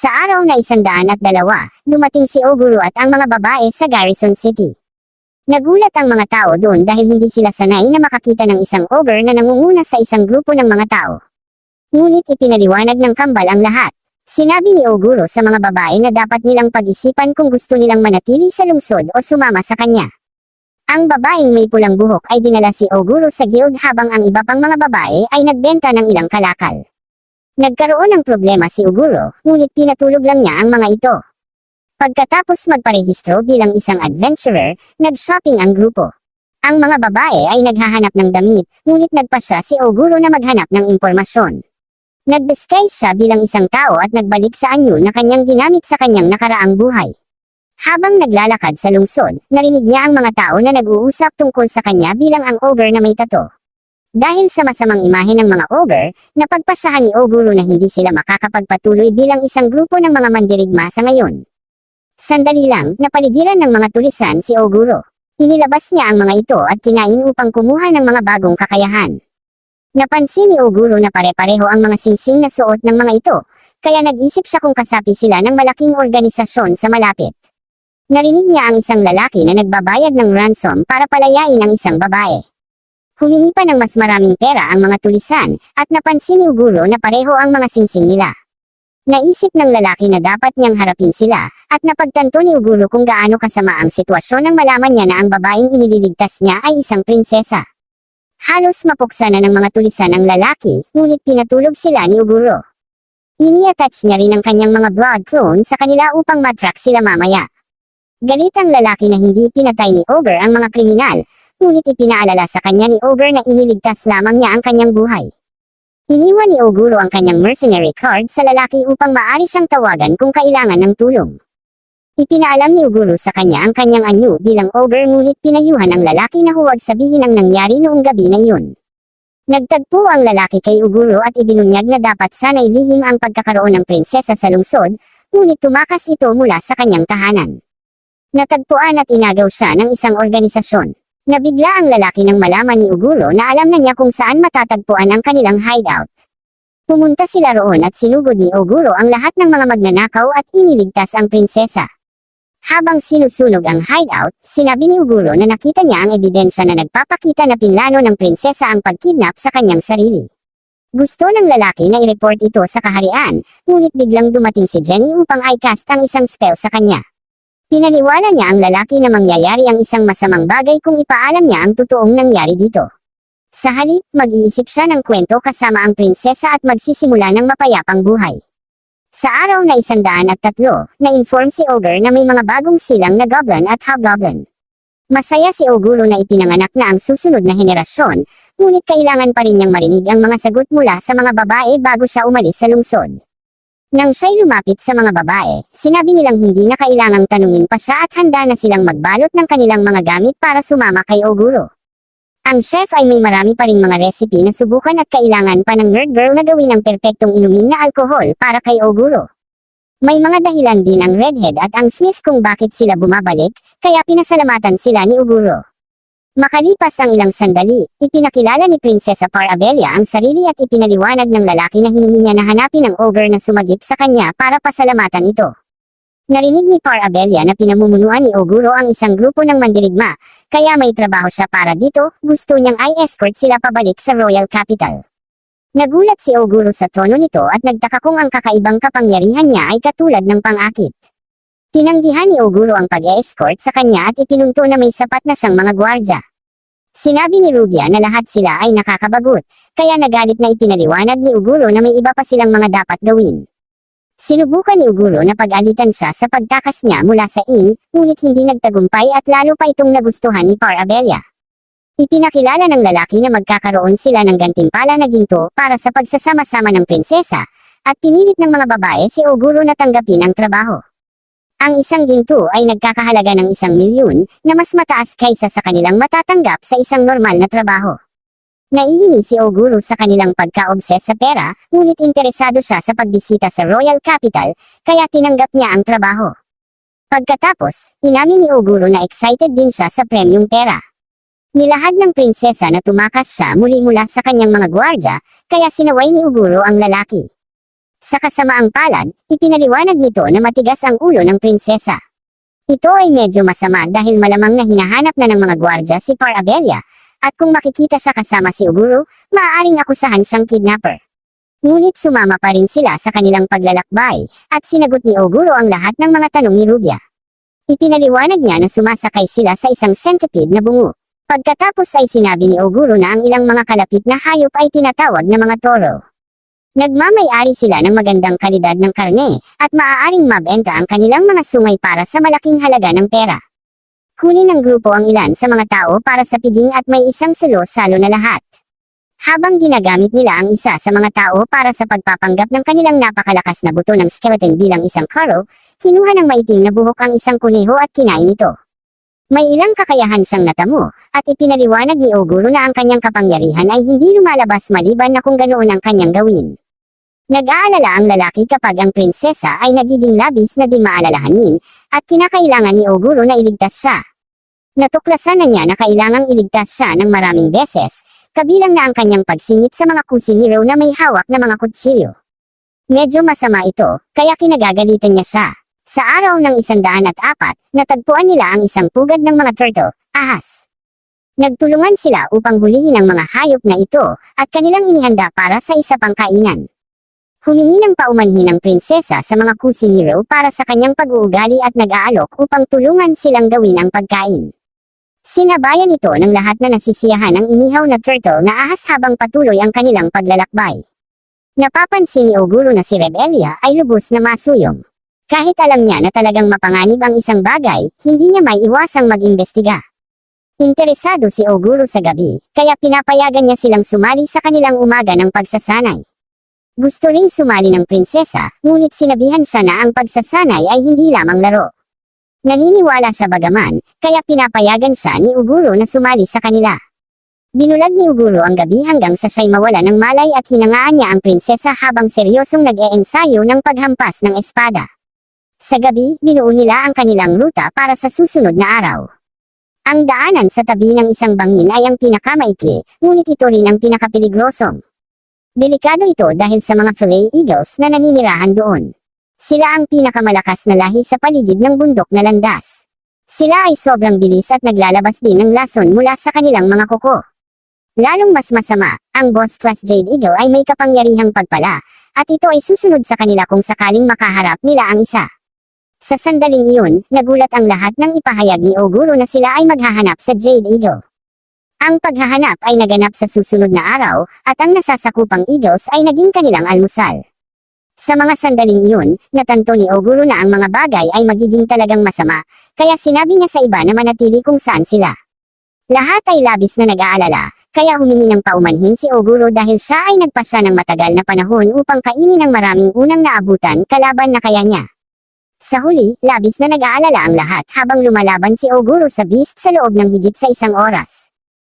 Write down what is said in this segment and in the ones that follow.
Sa araw na 102, dumating si Oguro at ang mga babae sa Garrison City. Nagulat ang mga tao doon dahil hindi sila sanay na makakita ng isang ogre na nangunguna sa isang grupo ng mga tao. Ngunit ipinaliwanag ng kambal ang lahat. Sinabi ni Oguro sa mga babae na dapat nilang pag-isipan kung gusto nilang manatili sa lungsod o sumama sa kanya. Ang babaeng may pulang buhok ay dinala si Oguro sa guild habang ang iba pang mga babae ay nagbenta ng ilang kalakal. Nagkaroon ng problema si Oguro, ngunit pinatulog lang niya ang mga ito. Pagkatapos magparehistro bilang isang adventurer, nag-shopping ang grupo. Ang mga babae ay naghahanap ng damit, ngunit nagpasya si Oguro na maghanap ng impormasyon. Nag-disguise siya bilang isang tao at nagbalik sa anyo na kanyang ginamit sa kanyang nakaraang buhay. Habang naglalakad sa lungsod, narinig niya ang mga tao na nag-uusap tungkol sa kanya bilang ang ogre na may tato. Dahil sa masamang imahe ng mga ogre, napagpasyahan ni Oguro na hindi sila makakapagpatuloy bilang isang grupo ng mga mandirigma sa ngayon. Sandali lang, napaligiran ng mga tulisan si Oguro. Inilabas niya ang mga ito at kinain upang kumuha ng mga bagong kakayahan. Napansin ni Oguro na pare-pareho ang mga singsing na suot ng mga ito, kaya nag-isip siya kung kasapi sila ng malaking organisasyon sa malapit. Narinig niya ang isang lalaki na nagbabayad ng ransom para palayain ang isang babae. Humingi pa ng mas maraming pera ang mga tulisan, at napansin ni Oguro na pareho ang mga singsing nila. Naisip ng lalaki na dapat niyang harapin sila, at napagtanto ni Oguro kung gaano kasama ang sitwasyon nang malaman niya na ang babaeng inililigtas niya ay isang prinsesa. Halos mapuksa na ng mga tulisan ang lalaki, ngunit pinatulog sila ni Oguro. Ini-attach niya rin ang kanyang mga blood clone sa kanila upang matrack sila mamaya. Galit ang lalaki na hindi pinatay ni Ogre ang mga kriminal, ngunit ipinaalala sa kanya ni Ogre na iniligtas lamang niya ang kanyang buhay. Iniwan ni Oguro ang kanyang mercenary card sa lalaki upang maaari siyang tawagan kung kailangan ng tulong. Ipinaalam ni Oguro sa kanya ang kanyang anyo bilang ogre ngunit pinayuhan ang lalaki na huwag sabihin ang nangyari noong gabi na iyon. Nagtagpo ang lalaki kay Oguro at ibinunyag na dapat sana'y lihim ang pagkakaroon ng prinsesa sa lungsod, ngunit tumakas ito mula sa kanyang tahanan. Natagpuan at inagaw siya ng isang organisasyon. Nabigla ang lalaki nang malaman ni Oguro na alam na niya kung saan matatagpuan ang kanilang hideout. Pumunta sila roon at sinugod ni Oguro ang lahat ng mga magnanakaw at iniligtas ang prinsesa. Habang sinusunog ang hideout, sinabi ni Oguro na nakita niya ang ebidensya na nagpapakita na pinlano ng prinsesa ang pagkidnap sa kanyang sarili. Gusto ng lalaki na i-report ito sa kaharian, ngunit biglang dumating si Jenny upang i-cast ang isang spell sa kanya. Pinaniwala niya ang lalaki na mangyayari ang isang masamang bagay kung ipaalam niya ang totoong nangyari dito. Sa halip, mag-iisip siya ng kwento kasama ang prinsesa at magsisimula ng mapayapang buhay. Sa araw na 103, na-inform si Ogre na may mga bagong silang na goblin at hobgoblin. Masaya si Oguro na ipinanganak na ang susunod na henerasyon, ngunit kailangan pa rin niyang marinig ang mga sagot mula sa mga babae bago siya umalis sa lungsod. Nang siya'y lumapit sa mga babae, sinabi nilang hindi na kailangang tanungin pa siya at handa na silang magbalot ng kanilang mga gamit para sumama kay Oguro. Ang chef ay may marami pa ring mga recipe na subukan at kailangan pa ng nerd girl na gawin ang perpektong inumin na alkohol para kay Oguro. May mga dahilan din ang redhead at ang smith kung bakit sila bumabalik, kaya pinasalamatan sila ni Oguro. Makalipas ang ilang sandali, ipinakilala ni Prinsesa Parabella ang sarili at ipinaliwanag ng lalaki na hiningi niya na hanapin ang ogre na sumagip sa kanya para pasalamatan ito. Narinig ni Parabella na pinamumunuan ni Oguro ang isang grupo ng mandirigma, kaya may trabaho siya para dito, gusto niyang i-escort sila pabalik sa Royal Capital. Nagulat si Oguro sa tono nito at nagtaka kung ang kakaibang kapangyarihan niya ay katulad ng pang-akit. Tinanggihan ni Oguro ang pag-e-escort sa kanya at ipinunto na may sapat na siyang mga gwardya. Sinabi ni Rubia na lahat sila ay nakakabagot, kaya nagalit na ipinaliwanag ni Oguro na may iba pa silang mga dapat gawin. Sinubukan ni Oguro na pag-alitan siya sa pagtakas niya mula sa inn, ngunit hindi nagtagumpay at lalo pa itong nagustuhan ni Parabella. Ipinakilala ng lalaki na magkakaroon sila ng gantimpala na ginto para sa pagsasama-sama ng prinsesa, at pinilit ng mga babae si Oguro na tanggapin ang trabaho. Ang isang ginto ay nagkakahalaga ng 1,000,000 na mas mataas kaysa sa kanilang matatanggap sa isang normal na trabaho. Naiinis si Oguro sa kanilang pagka-obses sa pera, ngunit interesado siya sa pagbisita sa Royal Capital, kaya tinanggap niya ang trabaho. Pagkatapos, inamin ni Oguro na excited din siya sa premium pera. Nilahad ng prinsesa na tumakas siya muli mula sa kanyang mga gwardya, kaya sinaway ni Oguro ang lalaki. Sa kasamaang palad, ipinaliwanag nito na matigas ang ulo ng prinsesa. Ito ay medyo masama dahil malamang na hinahanap na ng mga gwardya si Parabella, at kung makikita siya kasama si Oguro, maaaring akusahan siyang kidnapper. Ngunit sumama pa rin sila sa kanilang paglalakbay, at sinagot ni Oguro ang lahat ng mga tanong ni Rubia. Ipinaliwanag niya na sumasakay sila sa isang centipede na bungo. Pagkatapos ay sinabi ni Oguro na ang ilang mga kalapit na hayop ay tinatawag na mga toro. Nagmamay-ari sila ng magandang kalidad ng karne, at maaaring mabenta ang kanilang mga sungay para sa malaking halaga ng pera. Kunin ng grupo ang ilan sa mga tao para sa piging at may isang salo-salo na lahat. Habang ginagamit nila ang isa sa mga tao para sa pagpapanggap ng kanilang napakalakas na buto ng skeleton bilang isang karo, kinuha ng maitim na buhok ang isang kuneho at kinain ito. May ilang kakayahan siyang natamo, at ipinaliwanag ni Oguro na ang kanyang kapangyarihan ay hindi lumalabas maliban na kung ganoon ang kanyang gawin. Nag-aalala ang lalaki kapag ang prinsesa ay nagiging labis na di maalalahanin, at kinakailangan ni Oguro na iligtas siya. Natuklasan na niya na kailangang iligtas siya ng maraming beses, kabilang na ang kanyang pagsingit sa mga kusinero na may hawak na mga kutsilyo. Medyo masama ito, kaya kinagagalitan niya siya. Sa araw ng 104, natagpuan nila ang isang pugad ng mga turtle, ahas. Nagtulungan sila upang hulihin ang mga hayop na ito, at kanilang inihanda para sa isa pang kainan. Humingi ng paumanhin ang prinsesa sa mga kusinero para sa kanyang pag-uugali at nag-aalok upang tulungan silang gawin ang pagkain. Sinabayan ito ng lahat na nasisiyahan ang inihaw na turtle na ahas habang patuloy ang kanilang paglalakbay. Napapansin ni Oguro na si Rebellia ay lubos na masuyong. Kahit alam niya na talagang mapanganib ang isang bagay, hindi niya may iwasang mag-imbestiga. Interesado si Oguro sa gabi, kaya pinapayagan niya silang sumali sa kanilang umaga ng pagsasanay. Gusto ring sumali ng prinsesa, ngunit sinabihan siya na ang pagsasanay ay hindi lamang laro. Naniniwala siya bagaman, kaya pinapayagan siya ni Oguro na sumali sa kanila. Binulag ni Oguro ang gabi hanggang sa siya'y mawala ng malay at hinangaan niya ang prinsesa habang seryosong nag-eensayo ng paghampas ng espada. Sa gabi, binuo nila ang kanilang ruta para sa susunod na araw. Ang daanan sa tabi ng isang bangin ay ang pinakamaikli, ngunit ito rin ang pinakapeligrosong. Delikado ito dahil sa mga fillet eagles na naninirahan doon. Sila ang pinakamalakas na lahi sa paligid ng bundok na landas. Sila ay sobrang bilis at naglalabas din ng lason mula sa kanilang mga kuko. Lalong mas masama, ang Boss Class Jade Eagle ay may kapangyarihang pagpala, at ito ay susunod sa kanila kung sakaling makaharap nila ang isa. Sa sandaling iyon, nagulat ang lahat nang ipahayag ni Oguro na sila ay maghahanap sa Jade Eagle. Ang paghahanap ay naganap sa susunod na araw, at ang nasasakupang eagles ay naging kanilang almusal. Sa mga sandaling iyon, natanto ni Oguro na ang mga bagay ay magiging talagang masama, kaya sinabi niya sa iba na manatili kung saan sila. Lahat ay labis na nag-aalala, kaya humingi ng paumanhin si Oguro dahil siya ay nagpasya ng matagal na panahon upang kainin ang maraming unang naabutan kalaban na kaya niya. Sa huli, labis na nag-aalala ang lahat habang lumalaban si Oguro sa beast sa loob ng higit sa 1 oras.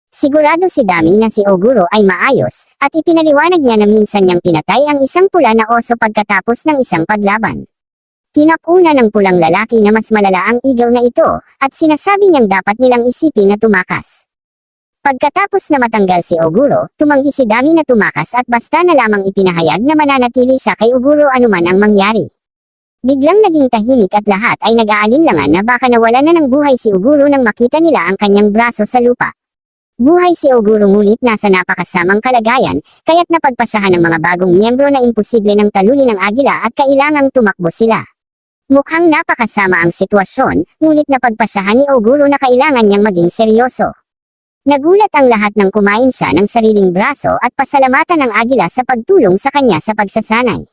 Sigurado si Dami na si Oguro ay maayos, at ipinaliwanag niya na minsan niyang pinatay ang isang pula na oso pagkatapos ng isang paglaban. Pinapuna ng pulang lalaki na mas malala ang eagle na ito, at sinasabi niyang dapat nilang isipin na tumakas. Pagkatapos na matanggal si Oguro, tumanggi si Dami na tumakas at basta na lamang ipinahayag na mananatili siya kay Oguro anuman ang mangyari. Biglang naging tahimik at lahat ay nag-aalinlangan na baka nawalan na ng buhay si Oguro nang makita nila ang kanyang braso sa lupa. Buhay si Oguro ngunit nasa napakasamang kalagayan, kaya't napagpasyahan ng mga bagong miyembro na imposible ng talunin ng agila at kailangang tumakbo sila. Mukhang napakasama ang sitwasyon, ngunit napagpasyahan ni Oguro na kailangan niyang maging seryoso. Nagulat ang lahat nang kumain siya ng sariling braso at pasalamatan ng agila sa pagtulong sa kanya sa pagsasanay.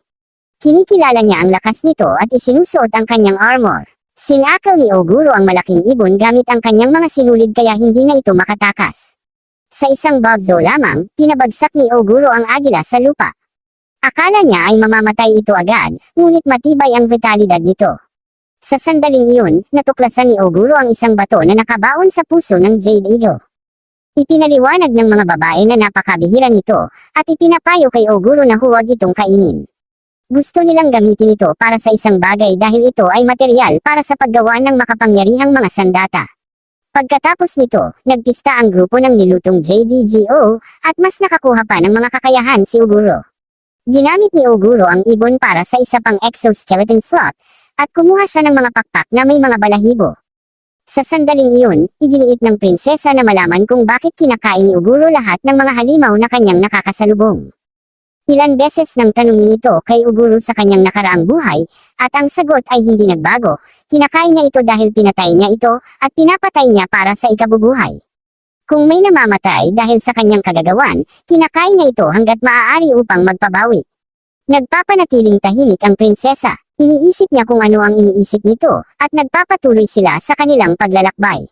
Kinikilala niya ang lakas nito at isinusuot ang kanyang armor. Sinakal ni Oguro ang malaking ibon gamit ang kanyang mga sinulid kaya hindi na ito makatakas. Sa isang bagzo lamang, pinabagsak ni Oguro ang agila sa lupa. Akala niya ay mamamatay ito agad, ngunit matibay ang vitalidad nito. Sa sandaling iyon, natuklasan ni Oguro ang isang bato na nakabaon sa puso ng Jade Eagle. Ipinaliwanag ng mga babae na napakabihira nito, at ipinapayo kay Oguro na huwag itong kainin. Gusto nilang gamitin ito para sa isang bagay dahil ito ay material para sa paggawa ng makapangyarihang mga sandata. Pagkatapos nito, nagpista ang grupo ng nilutong JDGO, at mas nakakuha pa ng mga kakayahan si Oguro. Ginamit ni Oguro ang ibon para sa isa pang exoskeleton slot, at kumuha siya ng mga pakpak na may mga balahibo. Sa sandaling iyon, iginiit ng prinsesa na malaman kung bakit kinakain ni Oguro lahat ng mga halimaw na kanyang nakakasalubong. Ilan beses nang tanungin ito kay Oguro sa kanyang nakaraang buhay, at ang sagot ay hindi nagbago, kinakain niya ito dahil pinatay niya ito, at pinapatay niya para sa ikabubuhay. Kung may namamatay dahil sa kanyang kagagawan, kinakain niya ito hanggat maaari upang magpabawi. Nagpapanatiling tahimik ang prinsesa. Iniisip niya kung ano ang iniisip nito, at nagpapatuloy sila sa kanilang paglalakbay.